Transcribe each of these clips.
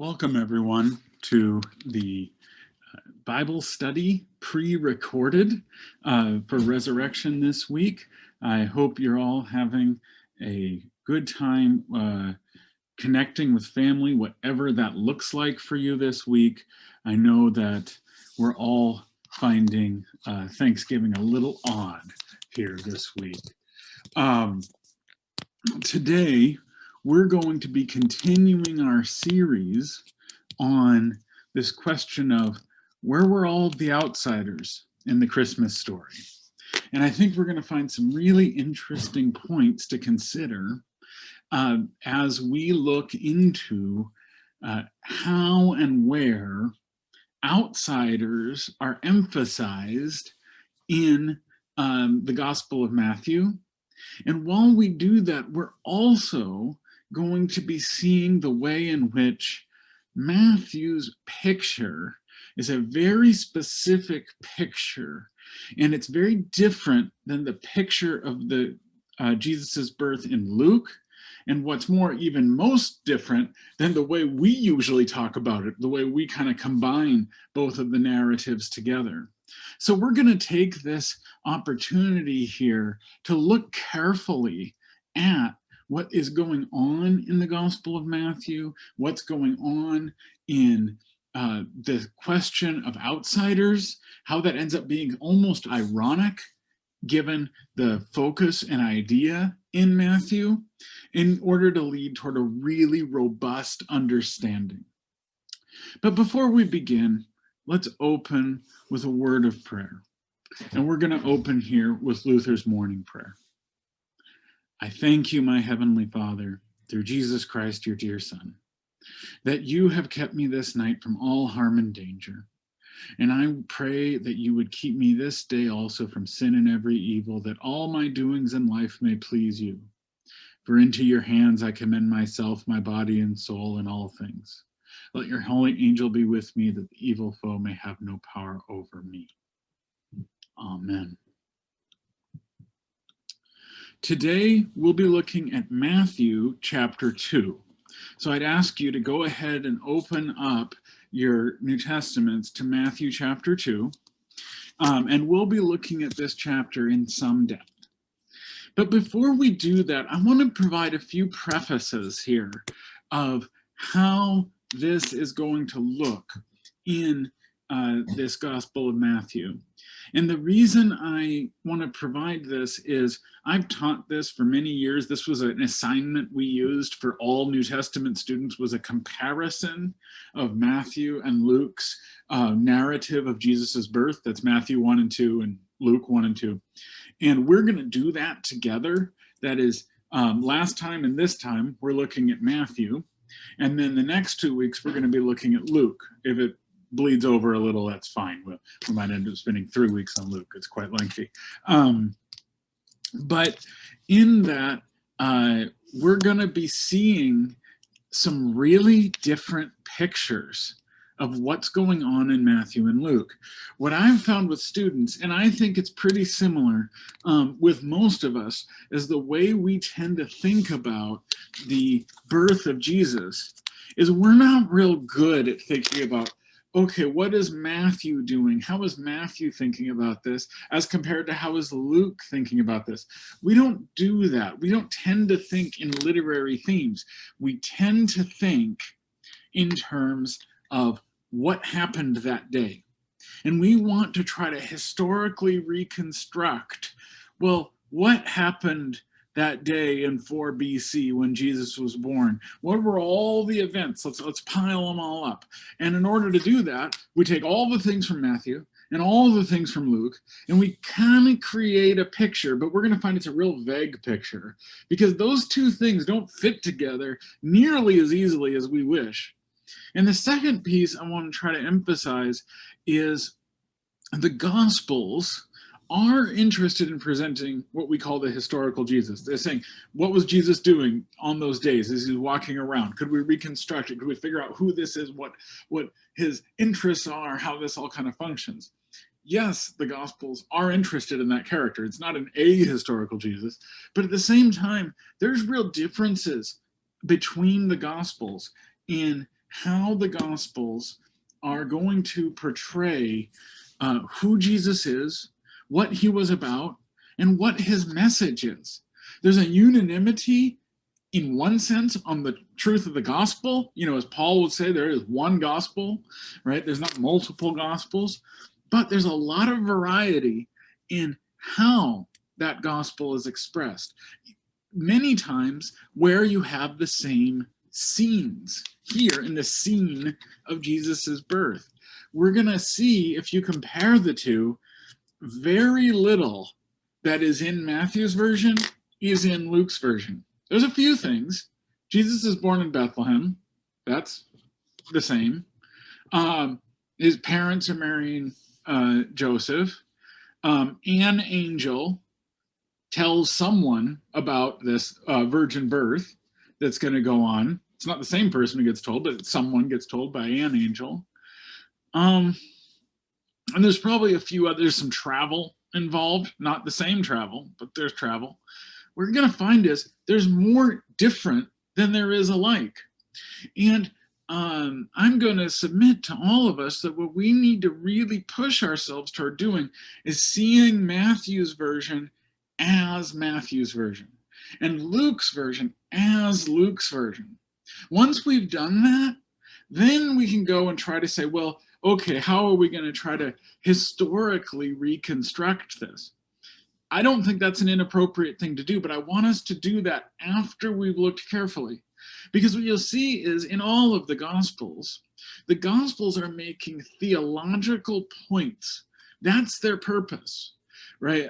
Welcome, everyone, to the Bible study pre-recorded for Resurrection this week. I hope you're all having a good time connecting with family, whatever that looks like for you this week. I know that we're all finding Thanksgiving a little odd here this week. Today, we're going to be continuing our series on this question of where were all of the outsiders in the Christmas story? And I think we're going to find some really interesting points to consider as we look into how and where outsiders are emphasized in the Gospel of Matthew. And while we do that, we're also going to be seeing the way in which Matthew's picture is a very specific picture, and it's very different than the picture of the Jesus's birth in Luke, and what's more, even most different than the way we usually talk about it, the way we kind of combine both of the narratives together. So we're going to take this opportunity here to look carefully at what is going on in the Gospel of Matthew, what's going on in the question of outsiders, how that ends up being almost ironic given the focus and idea in Matthew, in order to lead toward a really robust understanding. But before we begin, let's open with a word of prayer. And we're going to open here with Luther's morning prayer. I thank you, my heavenly Father, through Jesus Christ, your dear Son, that you have kept me this night from all harm and danger. And I pray that you would keep me this day also from sin and every evil, that all my doings in life may please you. For into your hands I commend myself, my body and soul, and all things. Let your holy angel be with me, that the evil foe may have no power over me. Amen. Today, we'll be looking at Matthew chapter 2. So I'd ask you to go ahead and open up your New Testaments to Matthew chapter 2, and we'll be looking at this chapter in some depth. But before we do that, I want to provide a few prefaces here of how this is going to look in this Gospel of Matthew. And the reason I want to provide this is I've taught this for many years. This was an assignment we used for all New Testament students, was a comparison of Matthew and Luke's narrative of Jesus's birth. That's Matthew 1 and 2 and Luke 1 and 2. And we're going to do that together. That is, last time and this time, we're looking at Matthew. And then the next 2 weeks, we're going to be looking at Luke. If it bleeds over a little, that's fine. We might end up spending 3 weeks on Luke. It's quite lengthy. But in that, we're going to be seeing some really different pictures of what's going on in Matthew and Luke. What I've found with students, and I think it's pretty similar with most of us, is the way we tend to think about the birth of Jesus is we're not real good at thinking about, okay, what is Matthew doing? How is Matthew thinking about this as compared to how is Luke thinking about this? We don't do that. We don't tend to think in literary themes. We tend to think in terms of what happened that day. And we want to try to historically reconstruct, well, what happened that day in 4 BC when Jesus was born? What were all the events? Let's pile them all up. And in order to do that, we take all the things from Matthew and all the things from Luke, and we kind of create a picture, but we're going to find it's a real vague picture because those two things don't fit together nearly as easily as we wish. And the second piece I want to try to emphasize is the Gospels are interested in presenting what we call the historical Jesus. They're saying, what was Jesus doing on those days as he's walking around? Could we reconstruct it? Could we figure out who this is, what his interests are, how this all kind of functions? Yes, the Gospels are interested in that character. It's not an ahistorical Jesus, but at the same time, there's real differences between the Gospels in how the Gospels are going to portray who Jesus is, what he was about, and what his message is. There's a unanimity in one sense on the truth of the gospel. You know, as Paul would say, there is one gospel, right? There's not multiple gospels, but there's a lot of variety in how that gospel is expressed. Many times where you have the same scenes. Here in the scene of Jesus's birth, we're going to see, if you compare the two, very little that is in Matthew's version is in Luke's version. There's a few things. Jesus is born in Bethlehem. That's the same. His parents are marrying Joseph. An angel tells someone about this virgin birth that's going to go on. It's not the same person who gets told, but someone gets told by an angel. And there's probably a few others, some travel involved, not the same travel, but there's travel. What we're going to find is there's more different than there is alike. And I'm going to submit to all of us that what we need to really push ourselves toward doing is seeing Matthew's version as Matthew's version and Luke's version as Luke's version. Once we've done that, then we can go and try to say, well, okay, how are we going to try to historically reconstruct this? I don't think that's an inappropriate thing to do, but I want us to do that after we've looked carefully. Because what you'll see is in all of the Gospels are making theological points. That's their purpose, right?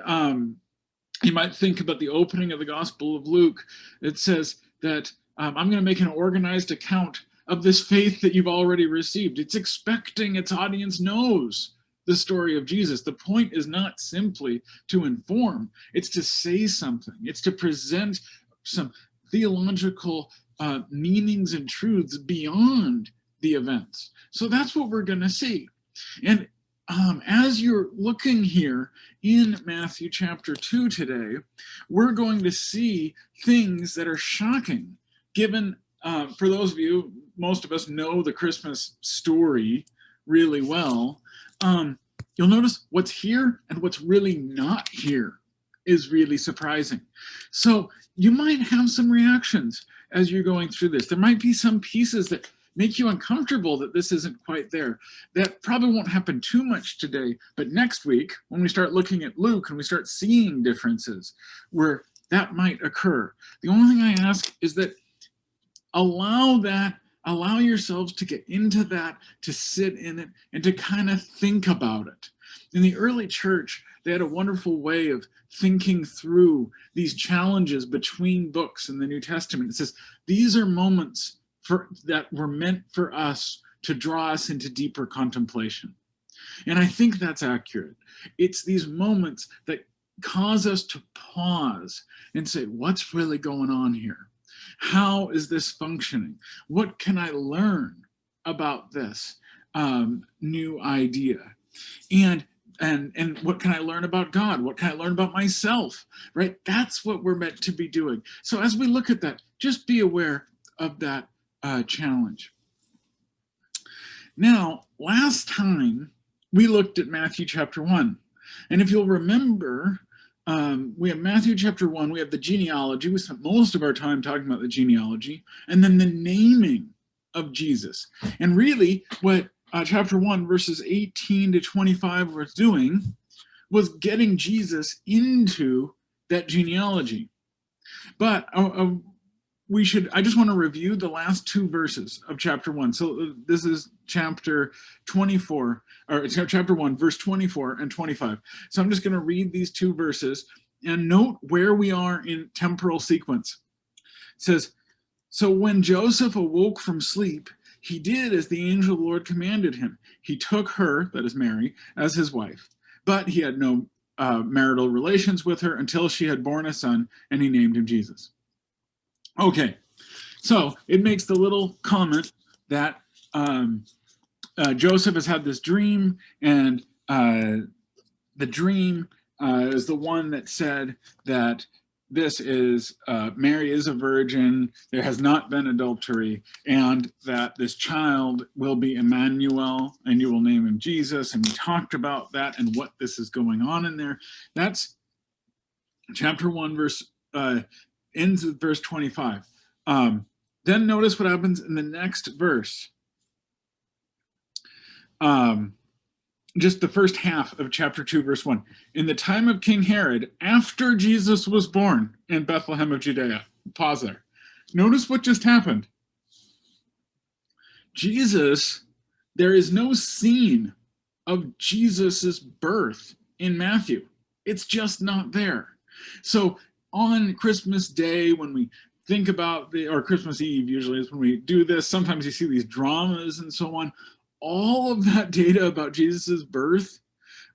You might think about the opening of the Gospel of Luke. It says that I'm going to make an organized account of this faith that you've already received. It's expecting its audience knows the story of Jesus. The point is not simply to inform, it's to say something. It's to present some theological meanings and truths beyond the events. So that's what we're going to see. And as you're looking here in Matthew chapter 2 today, we're going to see things that are shocking, given, for those of you, most of us know the Christmas story really well. You'll notice what's here and what's really not here is really surprising. So you might have some reactions as you're going through this. There might be some pieces that make you uncomfortable that this isn't quite there. That probably won't happen too much today, but next week, when we start looking at Luke and we start seeing differences where that might occur, the only thing I ask is that allow yourselves to get into that, to sit in it, and to kind of think about it. In the early church, they had a wonderful way of thinking through these challenges between books in the New Testament. It says, these are moments that were meant for us to draw us into deeper contemplation. And I think that's accurate. It's these moments that cause us to pause and say, what's really going on here? How is this functioning? What can I learn about this new idea? And what can I learn about God? What can I learn about myself? Right? That's what we're meant to be doing. So as we look at that, just be aware of that challenge. Now, last time we looked at Matthew chapter 1. And if you'll remember, we have Matthew chapter 1, we have the genealogy. We spent most of our time talking about the genealogy, and then the naming of Jesus. And really what chapter 1, verses 18 to 25 was doing was getting Jesus into that genealogy. But I just want to review the last two verses of chapter 1. So this is chapter 24, or chapter 1, verse 24 and 25. So I'm just going to read these two verses and note where we are in temporal sequence. It says, so when Joseph awoke from sleep, he did as the angel of the Lord commanded him. He took her, that is Mary, as his wife, but he had no marital relations with her until she had borne a son, and he named him Jesus. Okay, so it makes the little comment that Joseph has had this dream, and the dream is the one that said that this is Mary is a virgin, there has not been adultery, and that this child will be Emmanuel, and you will name him Jesus. And we talked about that and what this is going on in there. That's chapter 1, ends with verse 25. Then notice what happens in the next verse. Just the first half of chapter 2, verse 1. In the time of King Herod, after Jesus was born in Bethlehem of Judea. Pause there. Notice what just happened. Jesus, there is no scene of Jesus's birth in Matthew. It's just not there. So on Christmas Day, when we think about or Christmas Eve usually is when we do this, sometimes you see these dramas and so on. All of that data about Jesus's birth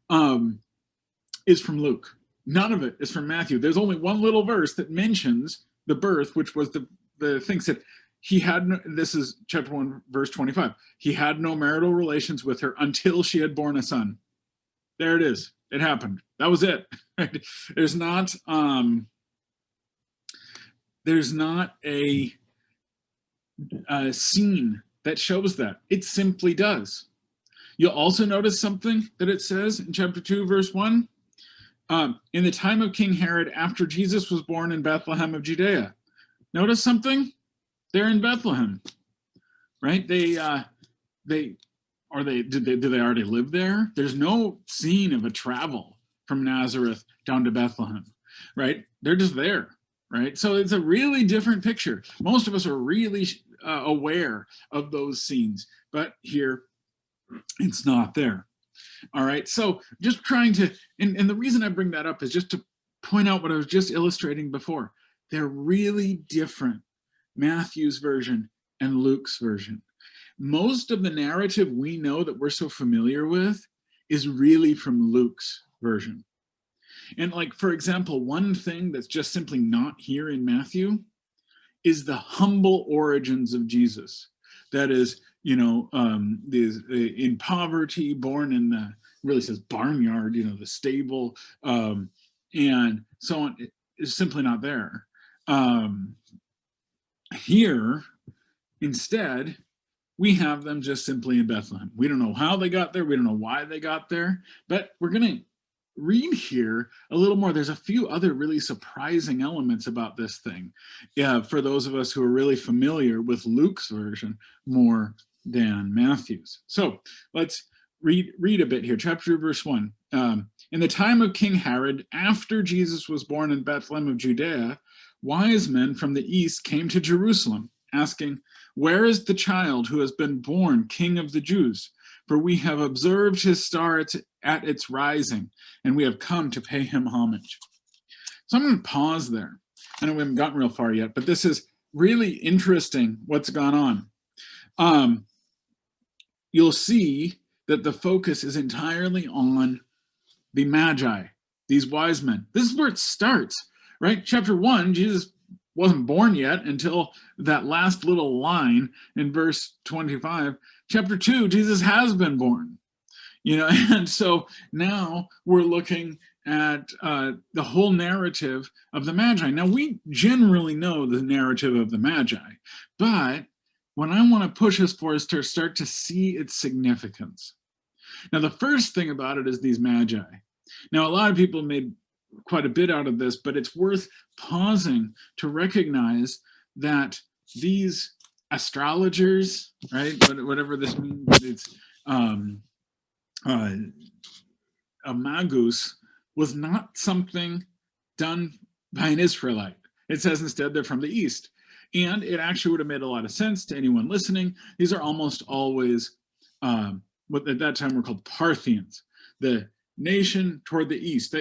is from Luke. None of it is from Matthew. There's only one little verse that mentions the birth, which was the thing said he had no, this is chapter 1, verse 25. He had no marital relations with her until she had borne a son. There it is. It happened. That was it. There's not a scene that shows that. It simply does. You'll also notice something that it says in chapter 2, verse 1. In the time of King Herod, after Jesus was born in Bethlehem of Judea. Notice something? They're in Bethlehem, right? Do they already live there? There's no scene of a travel from Nazareth down to Bethlehem, right? They're just there, right? So it's a really different picture. Most of us are really aware of those scenes, but here it's not there. All right, so just trying to, and the reason I bring that up is just to point out what I was just illustrating before. They're really different, Matthew's version and Luke's version. Most of the narrative we know that we're so familiar with is really from Luke's version. And like, for example, one thing that's just simply not here in Matthew is the humble origins of Jesus. That is, in poverty, born in the, really says barnyard, the stable, and so on, is simply not there. Here, instead, we have them just simply in Bethlehem. We don't know how they got there. We don't know why they got there, but we're going to read here a little more. There's a few other really surprising elements about this thing. Yeah, for those of us who are really familiar with Luke's version more than Matthew's. So let's read a bit here. Chapter 2, verse 1. In the time of King Herod, after Jesus was born in Bethlehem of Judea, wise men from the east came to Jerusalem, asking, "Where is the child who has been born King of the Jews? For we have observed his star at its rising, and we have come to pay him homage." So I'm going to pause there. I know we haven't gotten real far yet, but this is really interesting what's gone on. You'll see that the focus is entirely on the Magi, these wise men. This is where it starts, right? Chapter 1, Jesus wasn't born yet until that last little line in verse 25. Chapter 2, Jesus has been born, and so now we're looking at the whole narrative of the Magi. Now, we generally know the narrative of the Magi, but what I want to push us for is to start to see its significance. Now, the first thing about it is these Magi. Now, a lot of people made quite a bit out of this, but it's worth pausing to recognize that these astrologers, right, whatever this means, it's a magus was not something done by an Israelite. It says instead they're from the east. And it actually would have made a lot of sense to anyone listening. These are almost always, what at that time were called Parthians, the nation toward the east.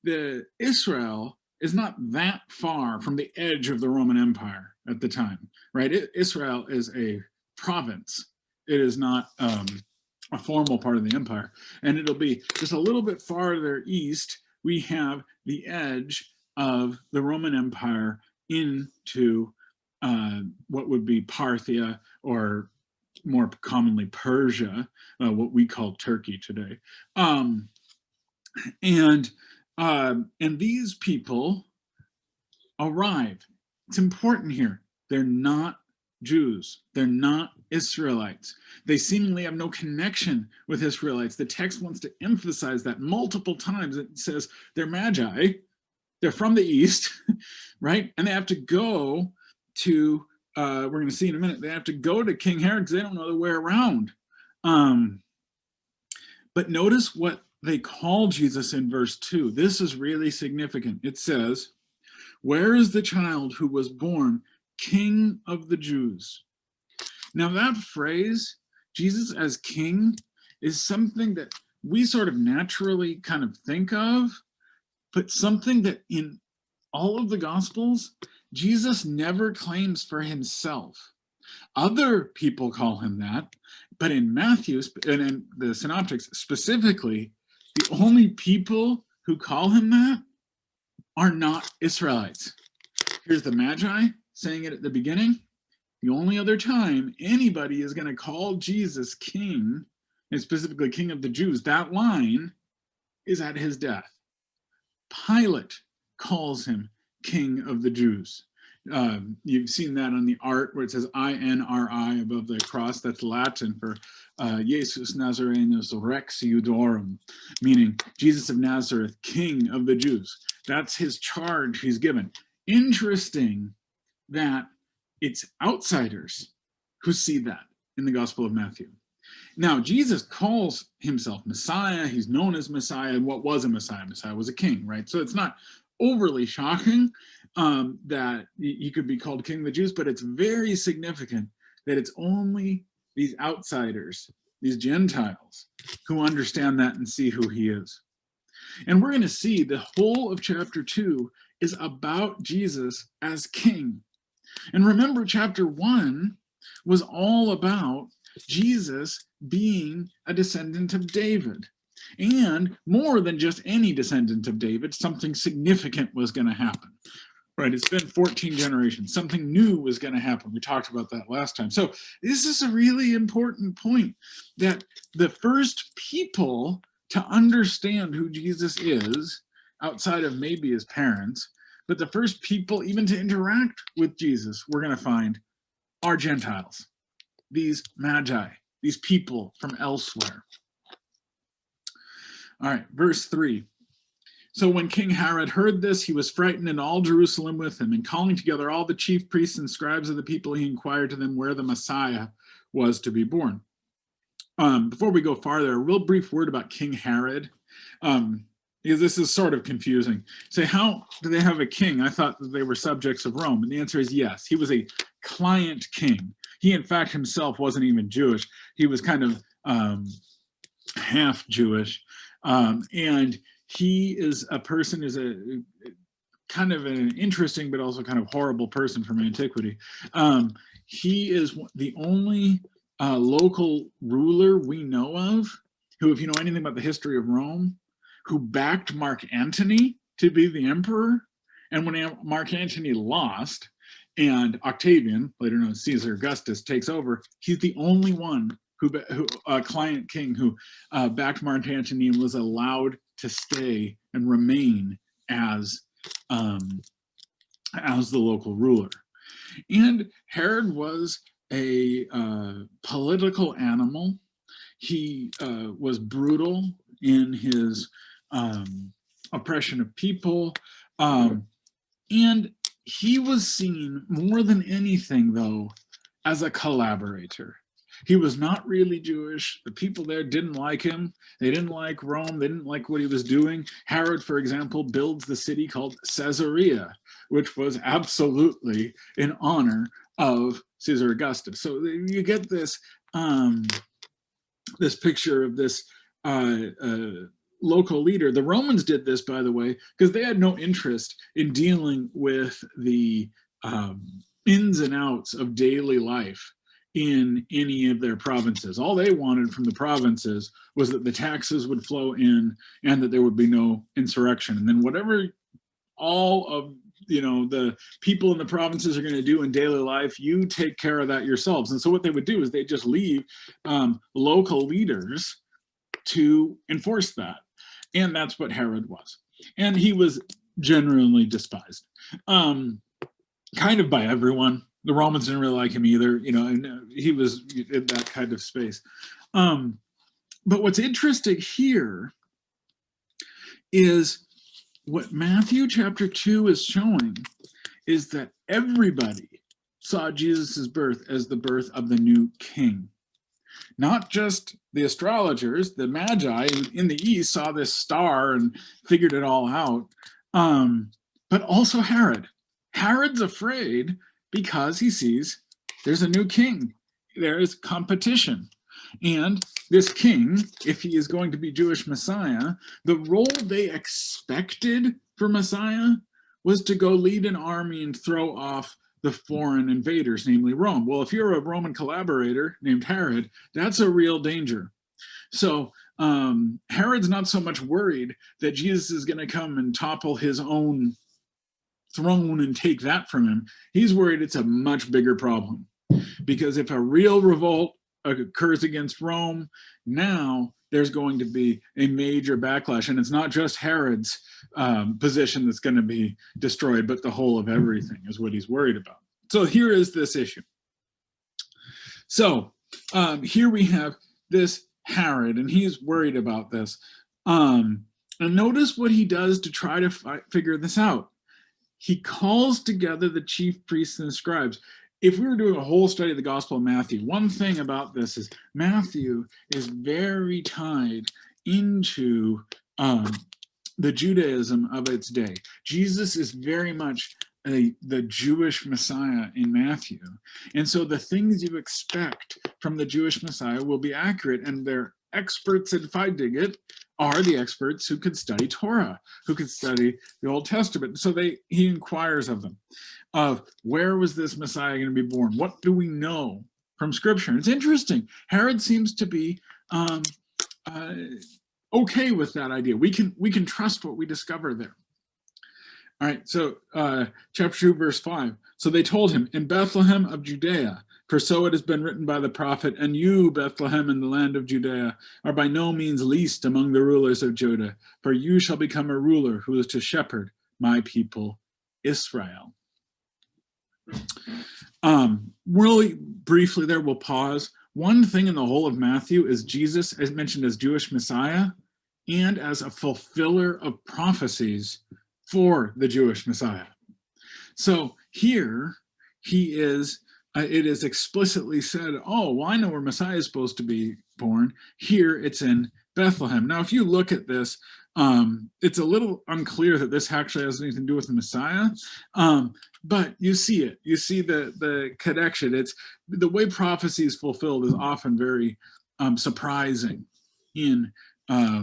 The Israel is not that far from the edge of the Roman Empire at the time, right? Israel is a province. It is not a formal part of the empire. And it'll be just a little bit farther east, we have the edge of the Roman Empire into what would be Parthia, or more commonly Persia, what we call Turkey today. And these people arrive. It's important here. They're not Jews. They're not Israelites. They seemingly have no connection with Israelites. The text wants to emphasize that multiple times. It says they're magi. They're from the east, right? And they have to go to, we're going to see in a minute, they have to go to King Herod because they don't know the way around. But notice what they call Jesus in verse 2. This is really significant. It says, "Where is the child who was born King of the Jews?" Now that phrase, Jesus as king, is something that we sort of naturally kind of think of, but something that in all of the Gospels, Jesus never claims for himself. Other people call him that, but in Matthew and in the Synoptics specifically, the only people who call him that are not Israelites. Here's the Magi saying it at the beginning. The only other time anybody is going to call Jesus king, and specifically king of the Jews, that line is at his death. Pilate calls him king of the Jews. You've seen that on the art where it says INRI above the cross. That's Latin for Jesus Nazarenus Rex Iudorum, meaning Jesus of Nazareth, King of the Jews. That's his charge he's given. Interesting that it's outsiders who see that in the Gospel of Matthew. Now, Jesus calls himself Messiah. He's known as Messiah. And what was a Messiah? Messiah was a king, right? So it's not overly shocking that he could be called King of the Jews, but it's very significant that it's only these outsiders, these Gentiles, who understand that and see who he is. And we're going to see the whole of chapter 2 is about Jesus as king. And remember, chapter 1 was all about Jesus being a descendant of David. And more than just any descendant of David, something significant was going to happen. Right? It's been 14 generations. Something new was going to happen. We talked about that last time. So this is a really important point, that the first people to understand who Jesus is, outside of maybe his parents, but the first people even to interact with Jesus, we're going to find, are Gentiles. These magi, these people from elsewhere. All right, verse 3. So when King Herod heard this, he was frightened, and all Jerusalem with him. And calling together all the chief priests and scribes of the people, he inquired to them where the Messiah was to be born. Before we go farther, a real brief word about King Herod, because this is sort of confusing. Say, how do they have a king? I thought that they were subjects of Rome. And the answer is yes. He was a client king. He, in fact, himself wasn't even Jewish. He was kind of half Jewish. And he is a person, is a kind of an interesting but also kind of horrible person from antiquity. He is the only local ruler we know of who, if you know anything about the history of Rome, who backed Mark Antony to be the emperor. And when Mark Antony lost and Octavian, later known as Caesar Augustus, takes over, he's the only one who client king who backed Mark Antony and was allowed to stay and remain as the local ruler. And Herod was a political animal. He was brutal in his oppression of people. And he was seen more than anything, though, as a collaborator. He was not really Jewish. The people there didn't like him. They didn't like Rome. They didn't like what he was doing. Herod, for example, builds the city called Caesarea, which was absolutely in honor of Caesar Augustus. So you get this this picture of this local leader. The Romans did this, by the way, because they had no interest in dealing with the ins and outs of daily life in any of their provinces. All they wanted from the provinces was that the taxes would flow in and that there would be no insurrection. And then whatever all of the people in the provinces are going to do in daily life, you take care of that yourselves. And so what they would do is they just leave local leaders to enforce that. And that's what Herod was. And he was generally despised, kind of by everyone. The Romans didn't really like him either, and he was in that kind of space. But what's interesting here is what Matthew chapter 2 is showing is that everybody saw Jesus' birth as the birth of the new king. Not just the astrologers, the magi in the east saw this star and figured it all out, but also Herod. Herod's afraid because he sees there's a new king. There's competition. And this king, if he is going to be Jewish Messiah, the role they expected for Messiah was to go lead an army and throw off the foreign invaders, namely Rome. Well, if you're a Roman collaborator named Herod, that's a real danger. So Herod's not so much worried that Jesus is going to come and topple his own throne and take that from him. He's worried it's a much bigger problem. Because if a real revolt occurs against Rome, now there's going to be a major backlash. And it's not just Herod's position that's going to be destroyed, but the whole of everything is what he's worried about. So here is this issue. So here we have this Herod, and he's worried about this. And notice what he does to try to figure this out. He calls together the chief priests and scribes. If we were doing a whole study of the Gospel of Matthew, one thing about this is Matthew is very tied into the Judaism of its day. Jesus is very much the Jewish Messiah in Matthew. And so the things you expect from the Jewish Messiah will be accurate, and they're experts in Feidiget are the experts who could study Torah, who could study the Old Testament. So he inquires of them, of where was this Messiah going to be born? What do we know from Scripture? And it's interesting. Herod seems to be okay with that idea. We can trust what we discover there. All right, so chapter 2, verse 5. So they told him, in Bethlehem of Judea, for so it has been written by the prophet, and you, Bethlehem, in the land of Judea, are by no means least among the rulers of Judah, for you shall become a ruler who is to shepherd my people, Israel. Really briefly there, we'll pause. One thing in the whole of Matthew is Jesus is mentioned as Jewish Messiah and as a fulfiller of prophecies for the Jewish Messiah. So here he is, it is explicitly said, oh, well, I know where Messiah is supposed to be born. Here it's in Bethlehem. Now, if you look at this, it's a little unclear that this actually has anything to do with the Messiah, but you see it. You see the connection. It's the way prophecy is fulfilled is often very surprising in the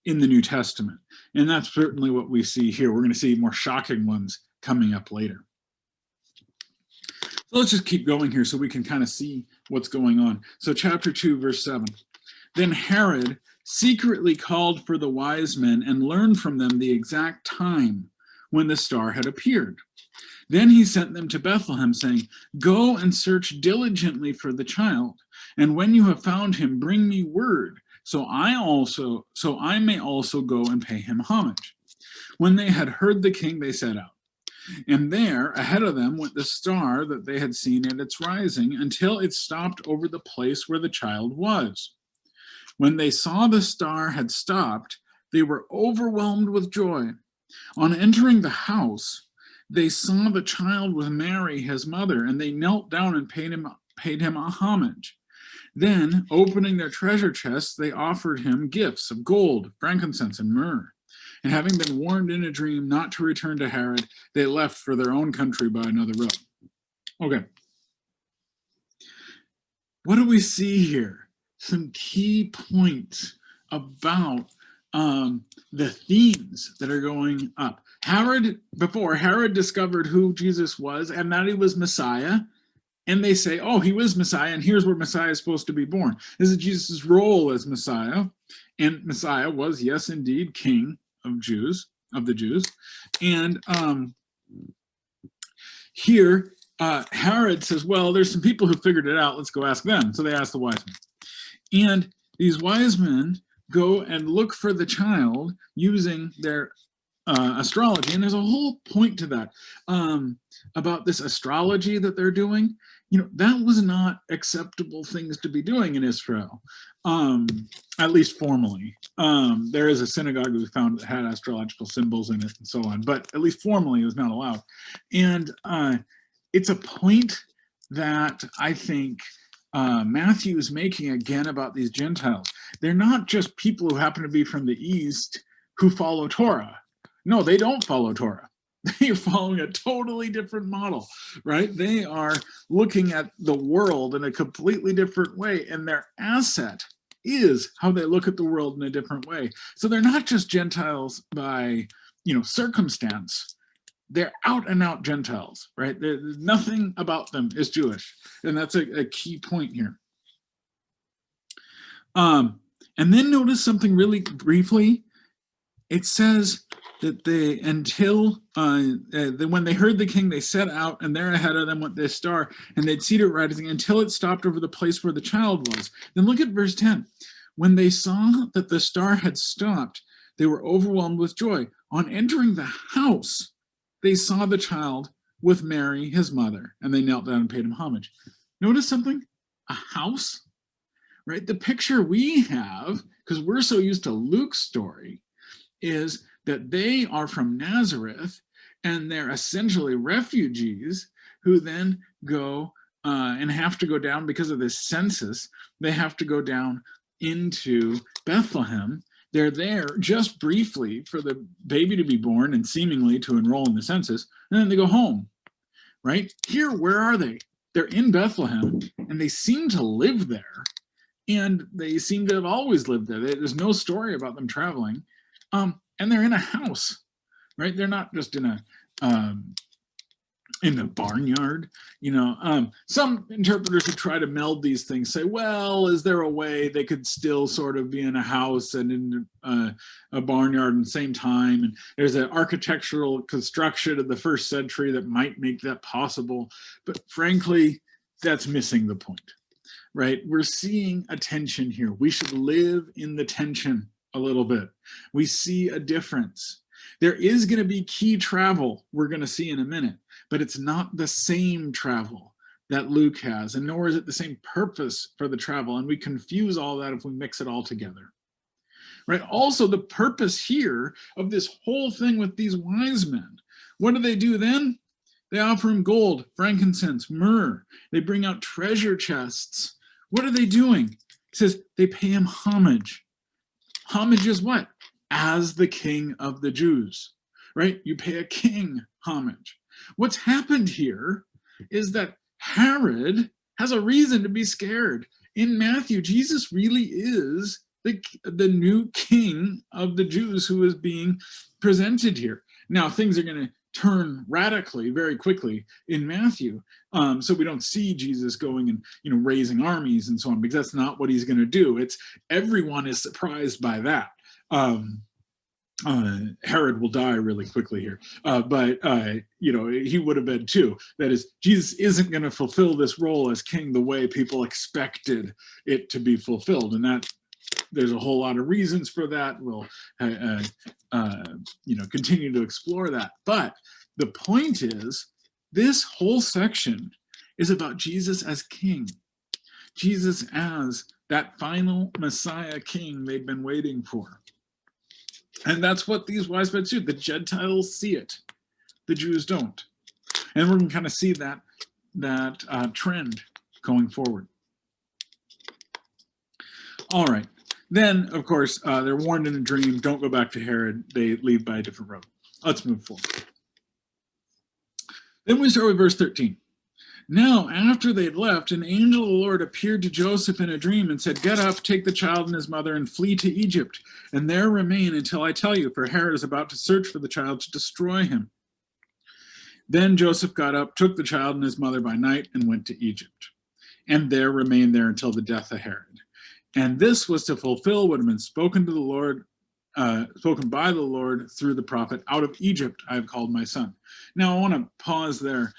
New Testament, and that's certainly what we see here. We're going to see more shocking ones coming up later. So let's just keep going here so we can kind of see what's going on. So chapter 2, verse 7. Then Herod secretly called for the wise men and learned from them the exact time when the star had appeared. Then he sent them to Bethlehem, saying, go and search diligently for the child, and when you have found him, bring me word, so I may also go and pay him homage. When they had heard the king, they set out. And there, ahead of them, went the star that they had seen at its rising, until it stopped over the place where the child was. When they saw the star had stopped, they were overwhelmed with joy. On entering the house, they saw the child with Mary, his mother, and they knelt down and paid him a homage. Then, opening their treasure chests, they offered him gifts of gold, frankincense, and myrrh. And having been warned in a dream not to return to Herod, they left for their own country by another road. Okay. What do we see here? Some key points about the themes that are going up. Herod discovered who Jesus was and that he was Messiah. And they say, oh, he was Messiah, and here's where Messiah is supposed to be born. This is Jesus' role as Messiah. And Messiah was, yes, indeed, king of the Jews. And here, Herod says, well, there's some people who figured it out. Let's go ask them. So they asked the wise men. And these wise men go and look for the child using their astrology. And there's a whole point to that about this astrology that they're doing. That was not acceptable things to be doing in Israel, at least formally. There is a synagogue we found that had astrological symbols in it and so on, but at least formally it was not allowed. And it's a point that I think Matthew is making again about these Gentiles. They're not just people who happen to be from the East who follow Torah. No, they don't follow Torah. They are following a totally different model, right? They are looking at the world in a completely different way, and their asset is how they look at the world in a different way. So they're not just Gentiles by, circumstance. They're out and out Gentiles, right? There's nothing about them is Jewish, and that's a key point here. And then notice something really briefly. It says that when they heard the king, they set out, and there ahead of them went this star, and they'd seen it rising until it stopped over the place where the child was. Then look at verse 10. When they saw that the star had stopped, they were overwhelmed with joy. On entering the house, they saw the child with Mary, his mother, and they knelt down and paid him homage. Notice something? A house, right? The picture we have, because we're so used to Luke's story, is that they are from Nazareth, and they're essentially refugees who then go and have to go down because of this census. They have to go down into Bethlehem. They're there just briefly for the baby to be born and seemingly to enroll in the census, and then they go home, right? Here, where are they? They're in Bethlehem, and they seem to live there, and they seem to have always lived there. There's no story about them traveling. And they're in a house, right? They're not just in a barnyard. Some interpreters who try to meld these things say, well, is there a way they could still sort of be in a house and in a barnyard at the same time? And there's an architectural construction of the first century that might make that possible. But frankly, that's missing the point, right? We're seeing a tension here. We should live in the tension a little bit. We see a difference. There is going to be key travel we're going to see in a minute, but it's not the same travel that Luke has, and nor is it the same purpose for the travel. And we confuse all that if we mix it all together, right? Also, the purpose here of this whole thing with these wise men, what do they do then? They offer him gold, frankincense, myrrh. They bring out treasure chests. What are they doing? It says they pay him homage. Homage is what? As the king of the Jews, right? You pay a king homage. What's happened here is that Herod has a reason to be scared. In Matthew, Jesus really is the new king of the Jews who is being presented here. Now, things are going to turn radically very quickly in Matthew, so we don't see Jesus going and raising armies and so on, because that's not what he's going to do. It's everyone is surprised by that. Herod will die really quickly here, but he would have been too. That is, Jesus isn't going to fulfill this role as king the way people expected it to be fulfilled, and that there's a whole lot of reasons for that. We'll continue to explore that. But the point is, this whole section is about Jesus as king, Jesus as that final Messiah king they've been waiting for. And that's what these wise men do. The Gentiles see it, the Jews don't. And we're going to kind of see that trend going forward. All right. Then, of course, they're warned in a dream, don't go back to Herod. They leave by a different road. Let's move forward. Then we start with verse 13. Now, after they'd left, an angel of the Lord appeared to Joseph in a dream and said, "Get up, take the child and his mother, and flee to Egypt, and there remain until I tell you, for Herod is about to search for the child to destroy him." Then Joseph got up, took the child and his mother by night, and went to Egypt, and there remained there until the death of Herod. And this was to fulfill what had been spoken by the Lord through the prophet, "Out of Egypt I have called my son." Now I want to pause there.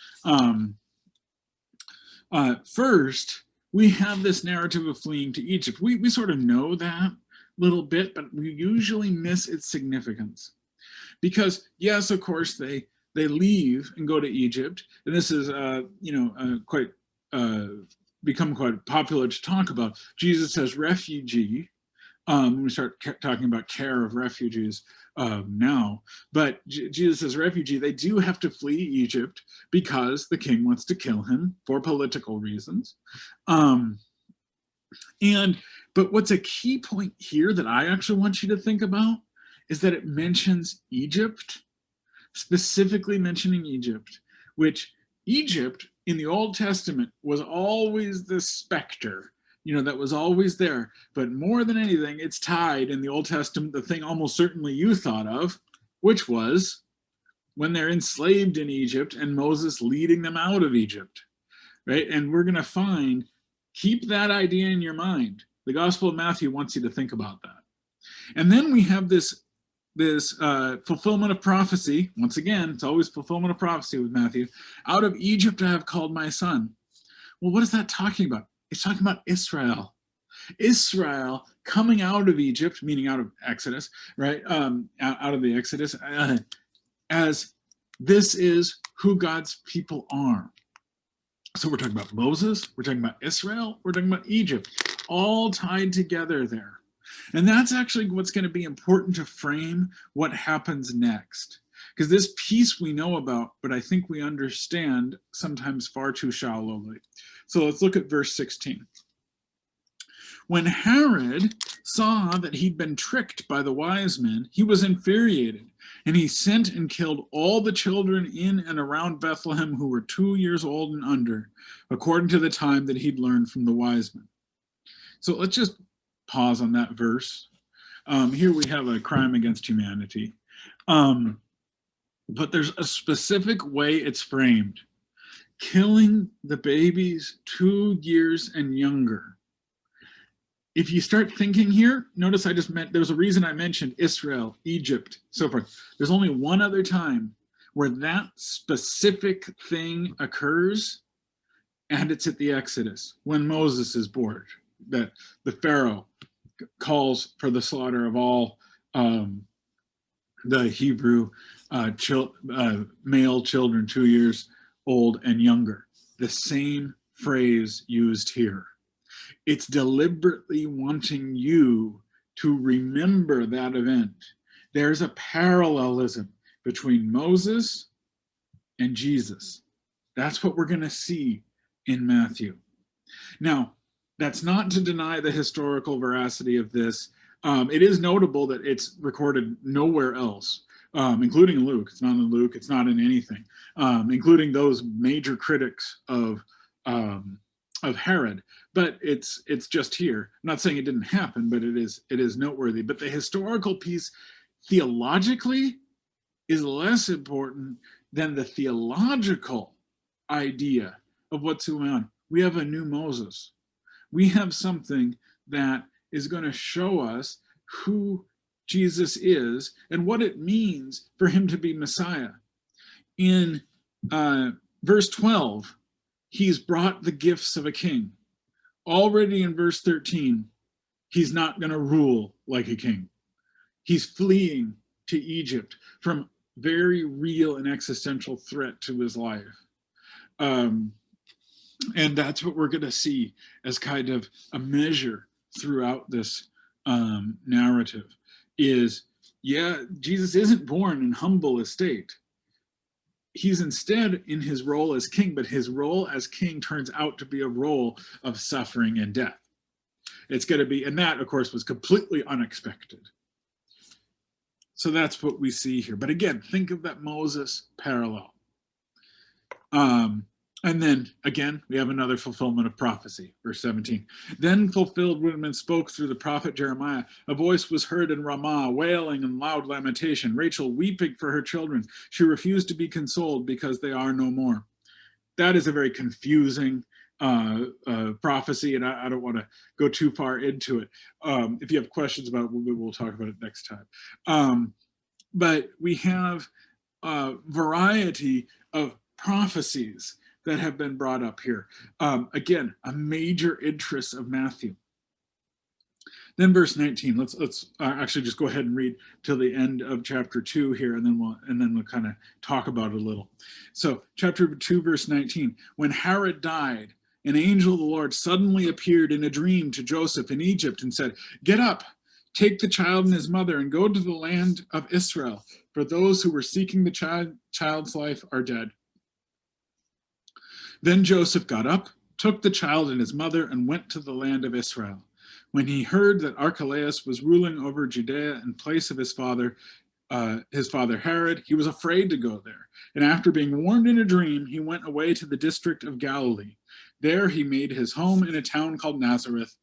First, we have this narrative of fleeing to Egypt. We sort of know that. little bit, but we usually miss its significance. Because yes, of course, they leave and go to Egypt, and this is quite become quite popular to talk about. Jesus as refugee. We start talking about care of refugees now, but Jesus as refugee, they do have to flee Egypt because the king wants to kill him for political reasons. But what's a key point here that I actually want you to think about is that it mentions Egypt, specifically mentioning Egypt, which Egypt in the Old Testament was always the specter, that was always there. But more than anything, it's tied in the Old Testament, the thing almost certainly you thought of, which was when they're enslaved in Egypt and Moses leading them out of Egypt, right? And we're going to find, keep that idea in your mind. The Gospel of Matthew wants you to think about that. And then we have this fulfillment of prophecy. Once again, it's always fulfillment of prophecy with Matthew. Out of Egypt I have called my son. Well, what is that talking about? It's talking about Israel. Israel coming out of Egypt, meaning out of Exodus, right? Out of the Exodus, as this is who God's people are. So we're talking about Moses, we're talking about Israel, we're talking about Egypt, all tied together there. And that's actually what's going to be important to frame what happens next. Because this piece we know about, but I think we understand sometimes far too shallowly. So let's look at verse 16. When Herod saw that he'd been tricked by the wise men, he was infuriated, and he sent and killed all the children in and around Bethlehem who were 2 years old and under, according to the time that he'd learned from the wise men. So let's just pause on that verse. Here we have a crime against humanity. But there's a specific way it's framed. Killing the babies 2 years and younger. If you start thinking here, notice I just meant, there's a reason I mentioned Israel, Egypt, so forth. There's only one other time where that specific thing occurs, and it's at the Exodus, when Moses is bored, that the Pharaoh calls for the slaughter of all the Hebrew male children 2 years old and younger. The same phrase used here. It's deliberately wanting you to remember that event. There's a parallelism between Moses and Jesus. That's what we're going to see in Matthew. Now, that's not to deny the historical veracity of this. It is notable that it's recorded nowhere else, including Luke. It's not in Luke. It's not in anything, including those major critics of Herod. But it's just here. I'm not saying it didn't happen, but it is noteworthy. But the historical piece, theologically, is less important than the theological idea of what's going on. We have a new Moses. We have something that is going to show us who Jesus is and what it means for him to be Messiah. In verse 12, he's brought the gifts of a king. Already in verse 13, he's not going to rule like a king. He's fleeing to Egypt from very real and existential threat to his life. And that's what we're going to see as kind of a throughout this narrative is, yeah, Jesus isn't born in humble estate. He's instead in his role as king, but his role as king turns out to be a role of suffering and death. It's going to be, and that, of course, was completely unexpected. So that's what we see here. But again, think of that Moses parallel. And then, again, we have another fulfillment of prophecy, verse 17. Then fulfilled when men spoke through the prophet Jeremiah. A voice was heard in Ramah, wailing and loud lamentation. Rachel weeping for her children. She refused to be consoled because they are no more. That is a very confusing prophecy, and I don't want to go too far into it. If you have questions about it, we'll talk about it next time. But we have a variety of prophecies that have been brought up here. Again, a major interest of Matthew. Then verse 19. Let's actually just go ahead and read till the end of chapter 2 here, and then we'll kind of talk about it a little. So chapter 2, verse 19. When Herod died, an angel of the Lord suddenly appeared in a dream to Joseph in Egypt and said, "Get up, take the child and his mother, and go to the land of Israel, for those who were seeking the child's life are dead." Then Joseph got up, took the child and his mother, and went to the land of Israel. When he heard that Archelaus was ruling over Judea in place of his father Herod, he was afraid to go there. And after being warned in a dream, he went away to the district of Galilee. There he made his home in a town called Nazareth,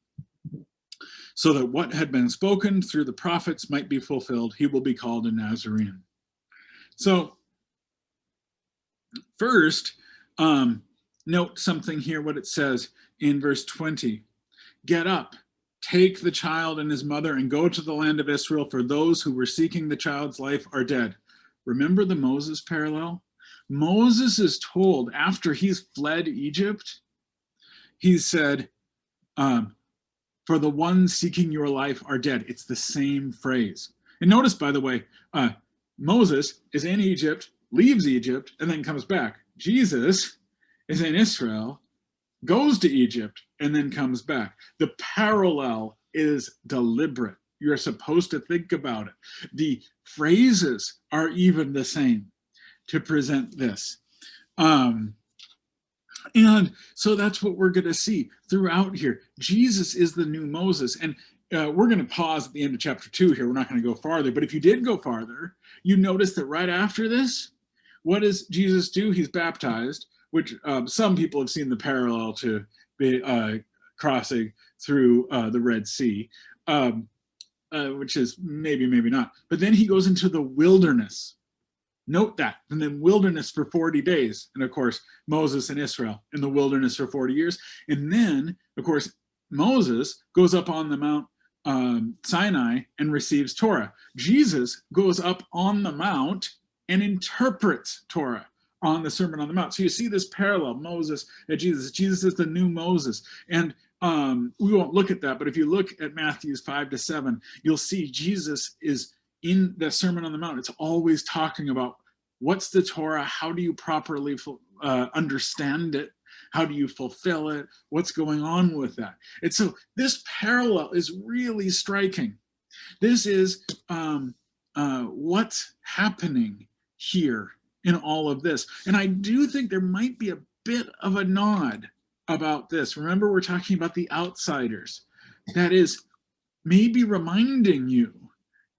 so that what had been spoken through the prophets might be fulfilled. He will be called a Nazarene. So first, note something here, what it says in verse 20. Get up, take the child and his mother, and go to the land of Israel, for those who were seeking the child's life are dead. Remember the Moses parallel? Moses is told after he's fled Egypt, he said, for the ones seeking your life are dead. It's the same phrase. And notice, by the way, Moses is in Egypt, leaves Egypt, and then comes back. Jesus is in Israel, goes to Egypt, and then comes back. The parallel is deliberate. You're supposed to think about it. The phrases are even the same to present this. And so that's what we're going to see throughout here. Jesus is the new Moses. And we're going to pause at the end of chapter 2 here. We're not going to go farther. But if you did go farther, you notice that right after this, what does Jesus do? He's baptized, which some people have seen the parallel to crossing through the Red Sea, which is maybe not. But then he goes into the wilderness. Note that. And then wilderness for 40 days. And of course, Moses and Israel in the wilderness for 40 years. And then, of course, Moses goes up on the Mount Sinai and receives Torah. Jesus goes up on the Mount and interprets Torah on the Sermon on the Mount. So you see this parallel, Moses and Jesus. Jesus is the new Moses. And we won't look at that, but if you look at Matthews 5-7, you'll see Jesus is in the Sermon on the Mount. It's always talking about what's the Torah, how do you properly understand it, how do you fulfill it, what's going on with that. And so this parallel is really striking. This is what's happening here in all of this. And I do think there might be a bit of a nod about this. Remember, we're talking about the outsiders. That is maybe reminding you,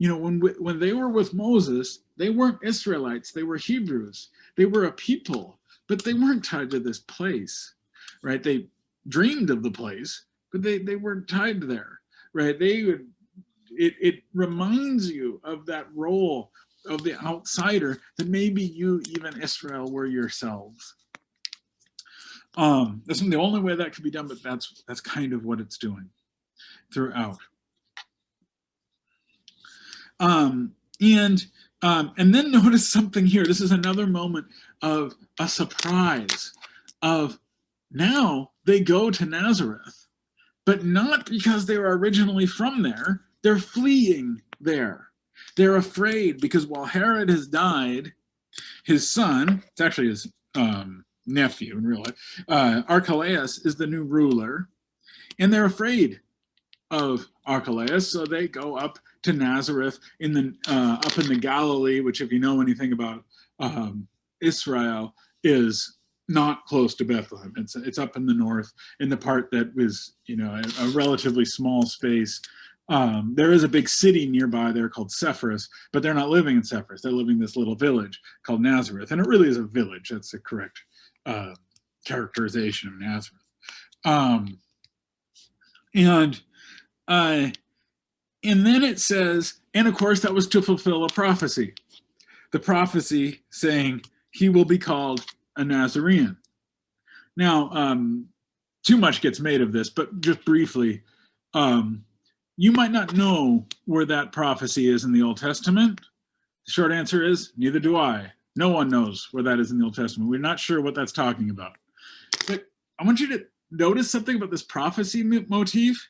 when they were with Moses, they weren't Israelites, they were Hebrews. They were a people, but they weren't tied to this place, right? They dreamed of the place, but they weren't tied there, right? It reminds you of that role of the outsider that maybe you, even Israel, were yourselves. That's the only way that could be done, but that's kind of what it's doing throughout. And then notice something here. This is another moment of a surprise of now they go to Nazareth, but not because they were originally from there. They're fleeing there. They're afraid because while Herod has died, his son, it's actually his nephew in real life, Archelaus is the new ruler, and they're afraid of Archelaus, so they go up to Nazareth up in the Galilee, which, if you know anything about Israel, is not close to Bethlehem. It's up in the north, in the part that was, a relatively small space. There is a big city nearby there called Sepphoris, but they're not living in Sepphoris. They're living in this little village called Nazareth, and it really is a village. That's the correct characterization of Nazareth. And then it says, and of course that was to fulfill a prophecy. The prophecy saying he will be called a Nazarene. Now, too much gets made of this, but just briefly, you might not know where that prophecy is in the Old Testament. The short answer is, neither do I. No one knows where that is in the Old Testament. We're not sure what that's talking about. But I want you to notice something about this prophecy motif.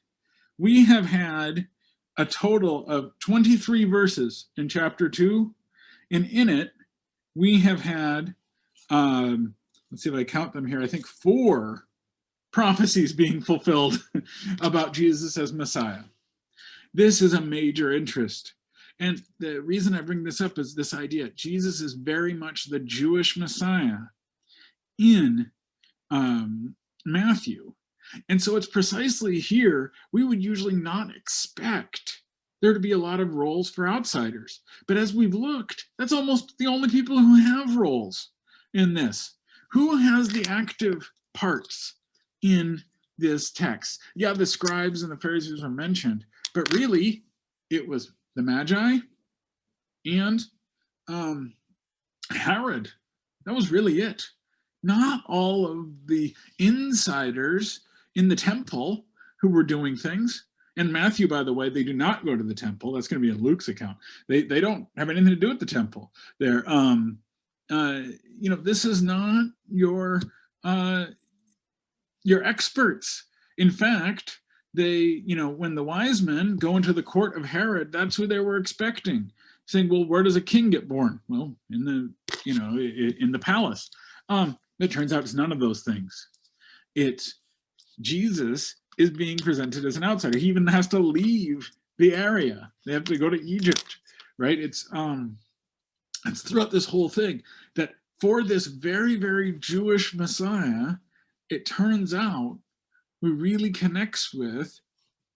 we have had a total of 23 verses in chapter 2, and in it, we have had, let's see if I count them here, I think 4 prophecies being fulfilled about Jesus as Messiah. This is a major interest. And the reason I bring this up is this idea. Jesus is very much the Jewish Messiah in Matthew. And so it's precisely here we would usually not expect there to be a lot of roles for outsiders. But as we've looked, that's almost the only people who have roles in this. Who has the active parts in this text? Yeah, the scribes and the Pharisees are mentioned, but really it was the Magi and Herod. That was really it. Not all of the insiders in the temple who were doing things. And Matthew, by the way, they do not go to the temple. That's going to be in Luke's account. They don't have anything to do with the temple. They're, this is not your experts. In fact, they, when the wise men go into the court of Herod, that's who they were expecting, saying, well, where does a king get born? Well, in the palace. It turns out it's none of those things. It's Jesus is being presented as an outsider. He even has to leave the area. They have to go to Egypt, right? It's throughout this whole thing that for this very, very Jewish Messiah, it turns out who really connects with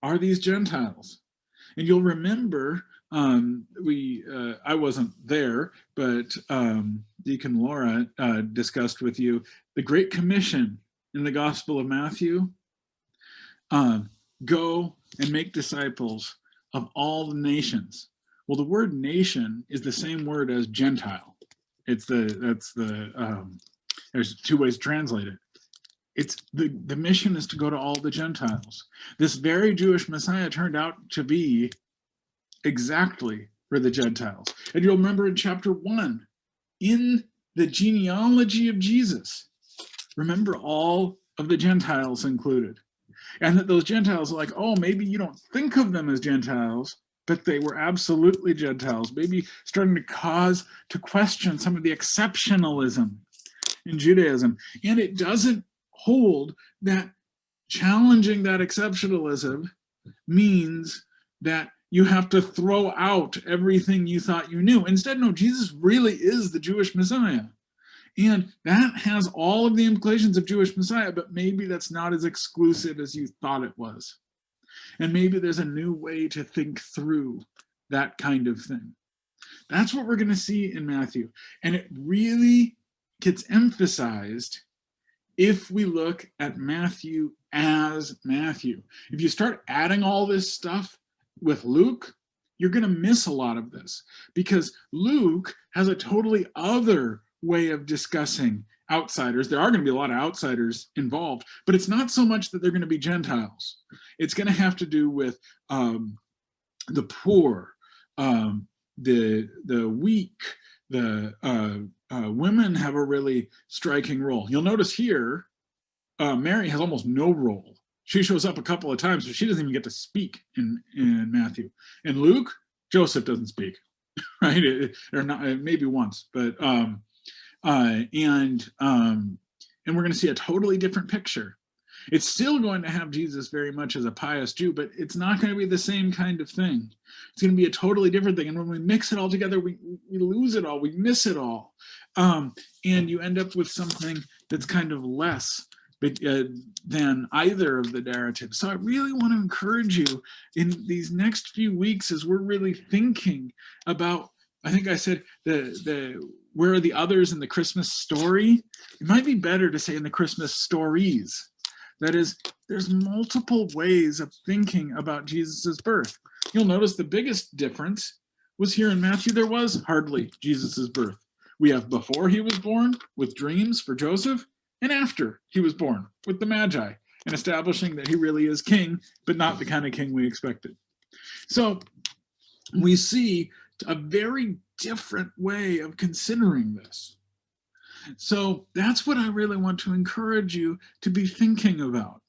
are these Gentiles. And you'll remember I wasn't there, but Deacon Laura discussed with you the Great Commission in the Gospel of Matthew. Go and make disciples of all the nations. Well, the word nation is the same word as Gentile. There's 2 ways to translate it. It's the mission is to go to all the Gentiles. This very Jewish Messiah turned out to be exactly for the Gentiles. And you'll remember in chapter 1, in the genealogy of Jesus, remember all of the Gentiles included. And that those Gentiles are like, oh, maybe you don't think of them as Gentiles, but they were absolutely Gentiles, maybe starting to question some of the exceptionalism in Judaism. And it doesn't hold that challenging that exceptionalism means that you have to throw out everything you thought you knew. Instead, no, Jesus really is the Jewish Messiah. And that has all of the implications of Jewish Messiah, but maybe that's not as exclusive as you thought it was. And maybe there's a new way to think through that kind of thing. That's what we're going to see in Matthew. And it really gets emphasized if we look at Matthew as Matthew. If you start adding all this stuff with Luke, you're going to miss a lot of this, because Luke has a totally other way of discussing outsiders. There are going to be a lot of outsiders involved, but it's not so much that they're going to be Gentiles. It's going to have to do with the poor, the weak, the women have a really striking role. You'll notice here, Mary has almost no role. She shows up a couple of times, but she doesn't even get to speak in Matthew. In Luke, Joseph doesn't speak, right? Or not, maybe once, but and we're going to see a totally different picture. It's still going to have Jesus very much as a pious Jew, but it's not going to be the same kind of thing. It's going to be a totally different thing. And when we mix it all together, we lose it all, we miss it all. And you end up with something that's kind of less than either of the narratives. So I really want to encourage you in these next few weeks as we're really thinking about, I think I said, where are the others in the Christmas story? It might be better to say in the Christmas stories. That is, there's multiple ways of thinking about Jesus's birth. You'll notice the biggest difference was here in Matthew. There was hardly Jesus's birth. We have before he was born with dreams for Joseph, and after he was born with the Magi, and establishing that he really is king, but not the kind of king we expected. So we see a very different way of considering this. So that's what I really want to encourage you to be thinking about.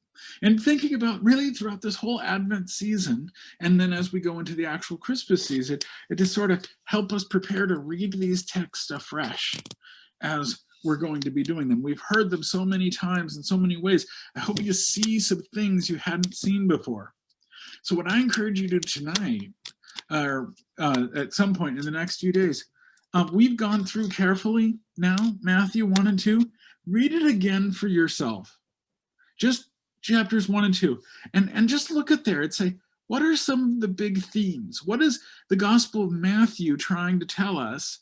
And thinking about really throughout this whole Advent season, and then as we go into the actual Christmas season, it just sort of help us prepare to read these texts afresh as we're going to be doing them. We've heard them so many times in so many ways. I hope you see some things you hadn't seen before. So what I encourage you to do tonight, or at some point in the next few days, we've gone through carefully now Matthew 1 and 2. Read it again for yourself. Just chapters 1 and 2. And just look at there and say, what are some of the big themes? What is the Gospel of Matthew trying to tell us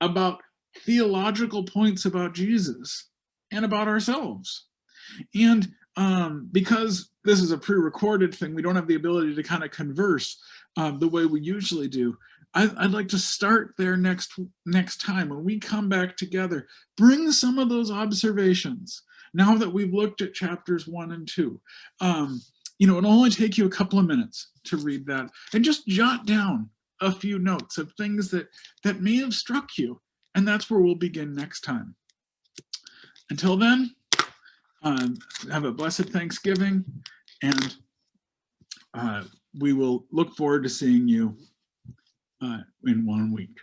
about theological points about Jesus and about ourselves? And because this is a pre-recorded thing, we don't have the ability to kind of converse the way we usually do. I'd like to start there next time when we come back together. Bring some of those observations now that we've looked at chapters 1 and 2. It'll only take you a couple of minutes to read that, and just jot down a few notes of things that may have struck you, and that's where we'll begin next time. Until then, have a blessed Thanksgiving, and we will look forward to seeing you in 1 week.